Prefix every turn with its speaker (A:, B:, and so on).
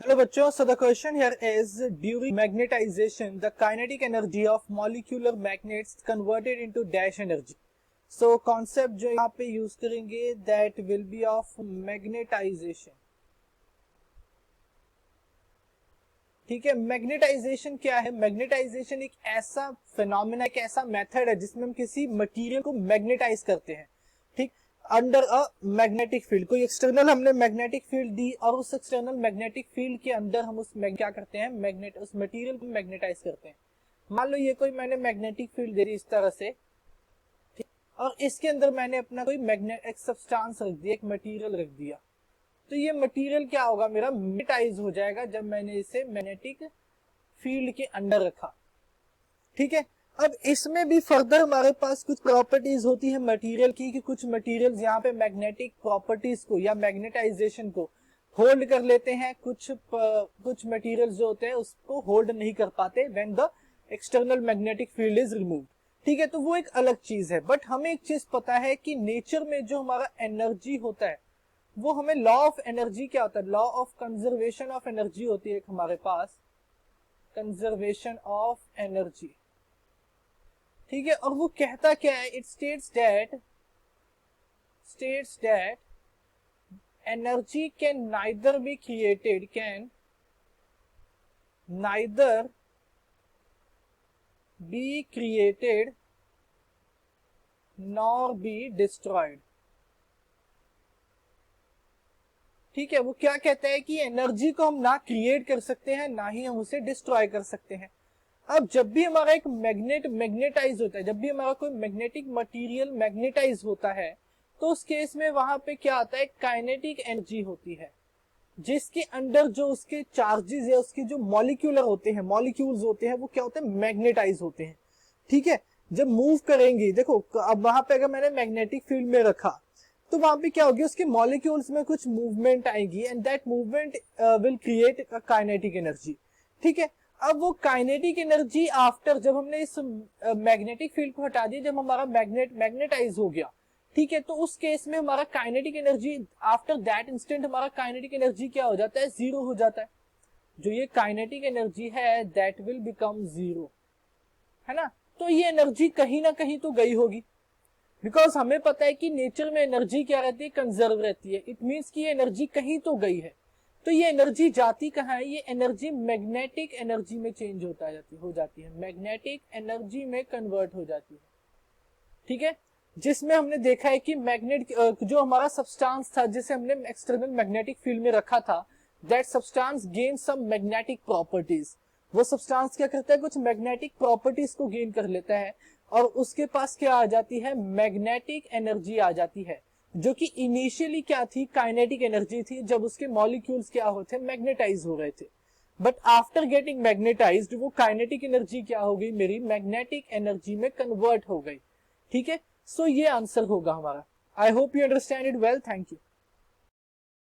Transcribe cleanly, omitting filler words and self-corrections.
A: Hello बच्चों, so the question here is during magnetization the kinetic energy of molecular magnets converted into dash energy. So concept जो यहाँ पे use करेंगे that will be of magnetization. ठीक है, magnetisation क्या है? मैग्नेटाइजेशन एक ऐसा फिनोमेना, एक ऐसा मेथड है जिसमें हम किसी मटेरियल को मैग्नेटाइज करते हैं, ठीक, अंडर अ मैग्नेटिक फील्ड। कोई एक्सटर्नल हमने मैग्नेटिक फील्ड दी और उस एक्सटर्नल मैग्नेटिक फील्ड के अंदर हम उस क्या करते हैं, उस मटेरियल को मैग्नेटाइज करते हैं। मान लो ये कोई मैंने मैग्नेटिक फील्ड दे दी इस तरह से, ठीक, और इसके अंदर मैंने अपना कोई एक सब्सटेंस रख दिया, एक मटेरियल रख दिया, तो ये मटेरियल क्या होगा, मेरा मैग्नेटाइज हो जाएगा जब मैंने इसे मैग्नेटिक फील्ड के अंदर रखा। ठीक है, अब इसमें भी फर्दर हमारे पास कुछ प्रॉपर्टीज होती है मटेरियल की, कि कुछ मटेरियल्स यहाँ पे मैग्नेटिक प्रॉपर्टीज को या मैग्नेटाइजेशन को होल्ड कर लेते हैं, कुछ मटेरियल्स जो होते हैं उसको होल्ड नहीं कर पाते when the external magnetic field is removed. ठीक है, तो वो एक अलग चीज है। बट हमें एक चीज पता है कि नेचर में जो हमारा एनर्जी होता है वो हमें लॉ ऑफ एनर्जी क्या होता है, law of conservation of energy होती है एक हमारे पास, कंजर्वेशन ऑफ एनर्जी। ठीक है, और वो कहता क्या है, it states that energy can neither be created, can neither be created nor be destroyed. ठीक है, वो क्या कहता है कि एनर्जी को हम ना क्रिएट कर सकते हैं, ना ही हम उसे डिस्ट्रॉय कर सकते हैं। अब जब भी हमारा एक मैग्नेटाइज होता है, जब भी हमारा कोई मैग्नेटिक मटेरियल मैग्नेटाइज होता है, तो उस केस में वहां पे क्या आता है, काइनेटिक एनर्जी होती है, जिसके अंदर जो उसके चार्जेस है, उसके जो मॉलिक्यूलर होते हैं, मॉलिक्यूल्स होते हैं, वो क्या होते हैं, मैग्नेटाइज होते हैं। ठीक है, जब मूव करेंगे, देखो अब वहां पे अगर मैंने मैग्नेटिक फील्ड में रखा तो वहां पे क्या होगी, उसके मॉलिक्यूल्स में कुछ मूवमेंट आएगी and that movement will create kinetic energy. ठीक है, अब वो काइनेटिक एनर्जी आफ्टर, जब हमने इस मैग्नेटिक फील्ड को हटा दिया, जब हमारा मैग्नेटाइज हो गया, ठीक है, तो उस केस में हमारा kinetic energy after that instant, हमारा काइनेटिक एनर्जी क्या हो जाता है, जीरो हो जाता है। जो ये काइनेटिक एनर्जी है दैट विल बिकम जीरो, है ना। तो ये एनर्जी कहीं ना कहीं तो गई होगी, बिकॉज हमें पता है कि नेचर में एनर्जी क्या रहती है, कंजर्व रहती है। इट मीन्स कि ये एनर्जी कहीं तो गई है। तो ये एनर्जी जाती कहाँ है, ये एनर्जी मैग्नेटिक एनर्जी में चेंज हो जाती है, मैग्नेटिक एनर्जी में कन्वर्ट हो जाती है। ठीक है, जिसमें हमने देखा है कि मैग्नेट जो हमारा सब्सटेंस था, जिसे हमने एक्सटर्नल मैग्नेटिक फील्ड में रखा था, that substance gain some magnetic properties. वो सब्सटेंस क्या करता है, कुछ मैग्नेटिक प्रॉपर्टीज को गेन कर लेता है और उसके पास क्या आ जाती है, मैग्नेटिक एनर्जी आ जाती है, जो कि इनिशियली क्या थी, काइनेटिक एनर्जी थी, जब उसके मॉलिक्यूल्स क्या होते, मैग्नेटाइज हो रहे थे। बट आफ्टर गेटिंग मैग्नेटाइज्ड वो काइनेटिक एनर्जी क्या हो गई, मेरी मैग्नेटिक एनर्जी में कन्वर्ट हो गई। ठीक है, सो ये आंसर होगा हमारा। I hope you understand it well, thank you.